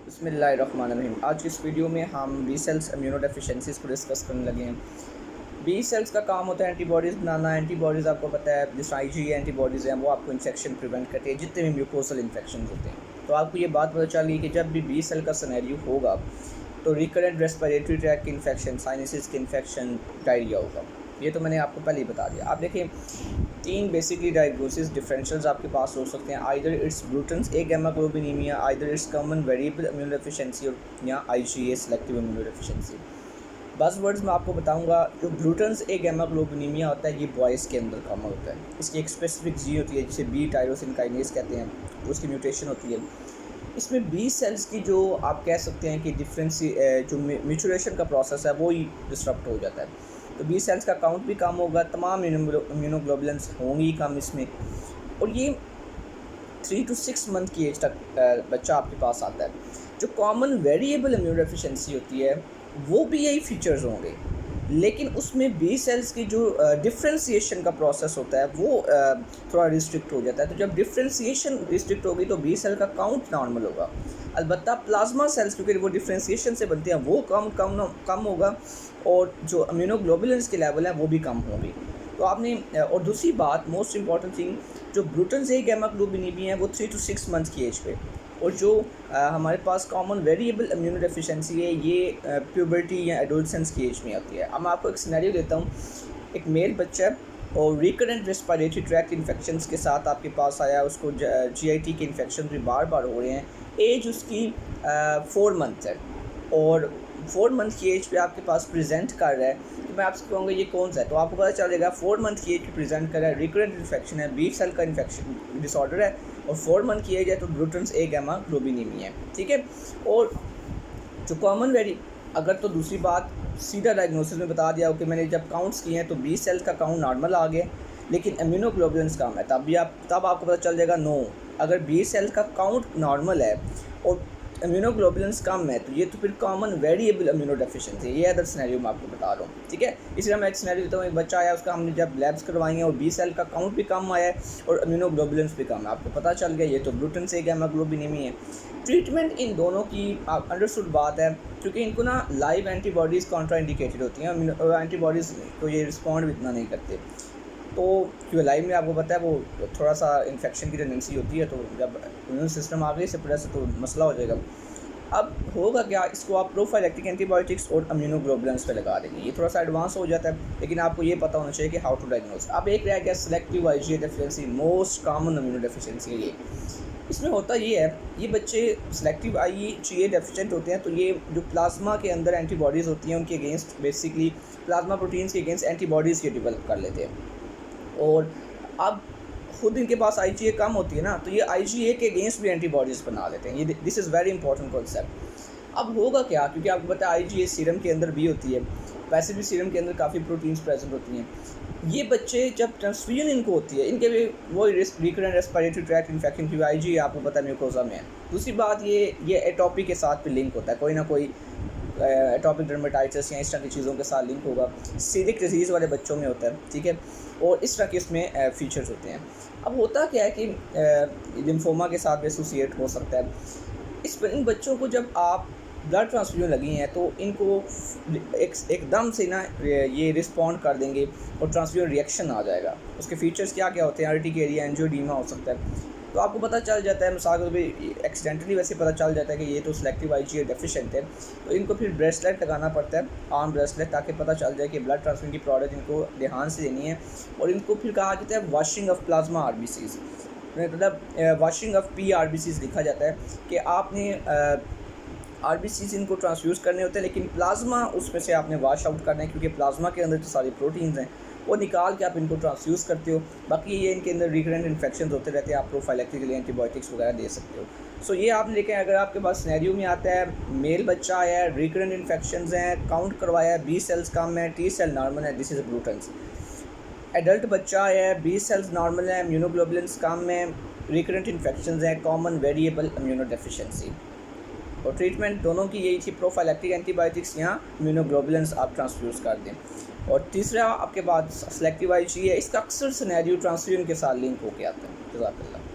बिस्मिल्लाहिर्रहमानिर्रहीम। आज की इस वीडियो में हम बी सेल्स इम्यूनो डेफिशिएंसीज़ को डिस्कस करने लगे हैं। बी सेल्स का काम होता है एंटीबॉडीज़ बनाना। एंटीबॉडीज़ आपको पता है जिस आईजी एंटीबॉडीज़ हैं वो आपको इन्फेक्शन प्रिवेंट करती है, जितने भी म्यूकोसल इन्फेक्शन होते हैं। तो आपको ये बात पता चली कि जब भी बी सेल का सिनेरियो होगा तो रिकरेंट रेस्पिरेटरी ट्रैक की इन्फेक्शन, साइनसिस की इन्फेक्शन, डायरिया होगा। ये तो मैंने आपको पहले ही बता दिया। आप देखिए, तीन बेसिकली डायग्नोसिस डिफरेंशियल्स आपके पास हो सकते हैं। Either it's Bruton's agammaglobulinemia, either it's common variable immunodeficiency, और या आईजीए सेलेक्टिव इम्यूनो डेफिशिएंसी। बस वर्ड्स में आपको बताऊंगा, जो ब्रूटन्स ए गैमा ग्लोबिनीमिया होता है ये बॉयज़ के अंदर कॉमन होता है। इसकी एक स्पेसिफिक जी होती है जिसे बी टायरोसिन काइनेज कहते हैं, उसकी म्यूटेशन होती है। इसमें बी सेल्स की जो आप कह सकते हैं कि जो मैच्योरेशन का प्रोसेस है वो ही डिस्टर्ब हो जाता है। तो बी सेल्स का काउंट भी कम होगा, तमाम इम्यूनोग्लोबुलेंस होंगी कम इसमें, और ये 3 to 6 मंथ की एज तक बच्चा आपके पास आता है। जो कॉमन वेरिएबल इम्यून डेफिशिएंसी होती है वो भी यही फीचर्स होंगे, लेकिन उसमें बी सेल्स की जो डिफ्रेंसिएशन का प्रोसेस होता है वो थोड़ा रिस्ट्रिक्ट हो जाता है। तो जब डिफ्रेंसिएशन रिस्ट्रिक्ट होगी तो बी सेल का काउंट नॉर्मल होगा। अलबत्ता प्लाज्मा सेल्स, क्योंकि वो डिफ्रेंसिएशन से बनते हैं, वो कम होगा, और जो इम्यूनोग्लोबुलेंस के लेवल हैं वो भी कम होंगे। तो आपने और दूसरी बात, मोस्ट इंपॉर्टेंट थिंग, जो ब्रूटन्स ए गैमा ग्लोबिनीमिया है वो 3 to 6 मंथ की एज पे, और जो हमारे पास कॉमन वेरिएबल इम्यूनो डेफिशिएंसी है ये प्यूबर्टी या एडोलसेंस की एज में आती है। अब मैं आपको एक सिनेरियो देता हूँ। एक मेल बच्चा है और रिकरेंट रेस्पिरेटरी ट्रैक्ट इन्फेक्शंस के साथ आपके पास आया, उसको जीआईटी के इन्फेक्शन भी बार बार हो रहे हैं। एज उसकी 4 मंथ है, और 4 मंथ की एज पे आपके पास प्रेजेंट कर रहा है। तो मैं आपसे कहूँगा ये कौन सा है, तो आपको पता चलेगा 4 मंथ की एज पे प्रेजेंट कर रहा है, रिकरेंट इन्फेक्शन है, बी सेल का इन्फेक्शन डिसऑर्डर है, और 4 मंथ की एज है, तो ब्रूटन्स ए गैमा ग्लोबिनीमिया है। ठीक है। और जो कॉमन अगर तो दूसरी बात सीधा डायग्नोसिस में बता दिया हो कि मैंने जब काउंट्स किए हैं तो बी सेल्स का काउंट नॉर्मल आ गया, लेकिन इम्यूनोग्लोबुलेंस कम है, तब आपको पता चल जाएगा नो, अगर बी सेल्स का काउंट नॉर्मल है और इम्यूनोग्लोबुलेंस कम है तो ये तो फिर कॉमन वेरिएबल इम्यूनो डेफिशिएंसी है। ये अदर सिनेरियो मैं आपको बता रहा हूँ। ठीक है। इसलिए मैं एक सिनेरियो देता हूँ। एक बच्चा आया, उसका हमने जब लैब्स करवाई हैं और बी सेल का काउंट भी कम आया है और इम्यूनोग्लोबुलेंस भी कम है, आपको पता चल गया ये तो ब्रूटन्स ए गैमा ग्लोबिनीमिया है। ट्रीटमेंट इन दोनों की आप अंडरस्टूड बात है, क्योंकि इनको ना लाइव एंटीबॉडीज़ कॉन्ट्रा इंडिकेटेड होती हैं, और एंटीबॉडीज़ को ये रिस्पॉन्ड भी इतना नहीं करते। तो क्योंकि लाइव में आपको पता है वो थोड़ा सा इन्फेक्शन की टेंडेंसी होती है, तो जब इम्यून सिस्टम आ गई सप्रेस से तो मसला हो जाएगा। अब होगा क्या, इसको आप प्रोफाइलेक्टिक एंटीबायोटिक्स और इम्यूनोग्लोबुलेंस पे लगा देंगे। ये थोड़ा सा एडवांस हो जाता है, लेकिन आपको ये पता होना चाहिए कि हाउ टू डायग्नोज। अब एक रह गया selective IgA deficiency, most common immuno deficiency है ये। इसमें होता ये है, ये बच्चे सेलेक्टिव आईजीए डेफिशिएंट होते हैं, तो ये जो प्लाज्मा के अंदर एंटीबॉडीज़ होती हैं उनके अगेंस्ट, बेसिकली प्लाज्मा प्रोटीन्स के अगेंस्ट एंटीबॉडीज़ ये डेवलप कर लेते हैं। और अब खुद इनके पास आईजीए कम होती है ना, तो ये आईजीए के अगेंस्ट भी एंटीबॉडीज़ बना लेते हैं। ये this is very important concept. अब होगा क्या, क्योंकि आपको पता है आईजीए सीरम के अंदर भी होती है, वैसे भी सीरम के अंदर काफ़ी प्रोटीन्स प्रेजेंट होती हैं। ये बच्चे जब ट्रांसफ्यूजन इनको होती है, इनके भी वो रिकरेंट रेस्पिरेटरी ट्रैक्ट इन्फेक्शन की आईजीए आपको पता है म्यूकोजा में है। दूसरी बात ये एटोपी के साथ भी लिंक होता है, कोई ना कोई एटोपिक डर्मेटाइटिस या इस तरह की चीज़ों के साथ लिंक होगा। सीरिक डिजीज़ वाले बच्चों में होता है। ठीक है। और इस तरह के इसमें फीचर्स होते हैं। अब होता क्या है कि लिम्फोमा के साथ भी एसोसिएट हो सकता है। इन बच्चों को जब आप ब्लड ट्रांसफ्यूजन लगी हैं तो इनको एकदम से ना ये रिस्पॉन्ड कर देंगे और ट्रांसफ्यूजन रिएक्शन आ जाएगा। उसके फीचर्स क्या क्या होते हैं, अर्टिकेरिया, एंजियोडीमा हो सकता है। तो आपको पता चल जाता है, मिसाल के भी एक्सीडेंटली वैसे पता चल जाता है कि ये तो सेलेक्टिव आईजीए डेफिशिएंट है, तो इनको फिर ब्रेसलेट लगाना पड़ता है, आर्म ब्रेसलेट, ताकि पता चल जाए कि ब्लड ट्रांसफ्यूजन की प्रोडक्ट इनको ध्यान से देनी है। और इनको फिर कहा जाता है वॉशिंग ऑफ प्लाज्मा आरबीसीज, मतलब वॉशिंग ऑफ पीआरबीसीज लिखा जाता है कि आपने आरबीसीज इनको ट्रांसफ्यूज़ करने होते हैं, लेकिन प्लाज्मा उसमें से आपने वॉश आउट करना है, क्योंकि प्लाज्मा के अंदर जो सारी प्रोटीन्स हैं वो निकाल के आप इनको ट्रांसफ्यूज़ करते हो। बाकी ये इनके अंदर रिकरेंट इन्फेक्शन होते रहते हैं, आप प्रोफाइलेक्टिकली एंटीबायोटिक्स वगैरह दे सकते हो। सो ये आपने लेकिन अगर आपके पास सिनेरियो में आता है, मेल बच्चा आया है, रिकरेंट इन्फेक्शन हैं, काउंट करवाया है, बी सेल्स कम है, टी सेल नॉर्मल है, दिस इज़ ब्रूटन्स। एडल्ट बच्चा आया है, बी सेल्स नॉर्मल है, इम्यूनोग्लोबुलेंस कम है, रिकरेंट इन्फेक्शन हैं, कॉमन वेरिएबल इम्यूनो डेफिशिएंसी। और ट्रीटमेंट दोनों की यही थी, प्रोफाइलेक्टिक एंटीबायोटिक्स या इम्यूनोग्लोबुलेंस आप ट्रांसफ्यूज़ कर दें। और तीसरा आपके पास सेलेक्टिव आईजीए है, इसका अक्सर सिनेरियो ट्रांसफ्यूजन के साथ लिंक होकर आता है। जज़ाकल्लाह।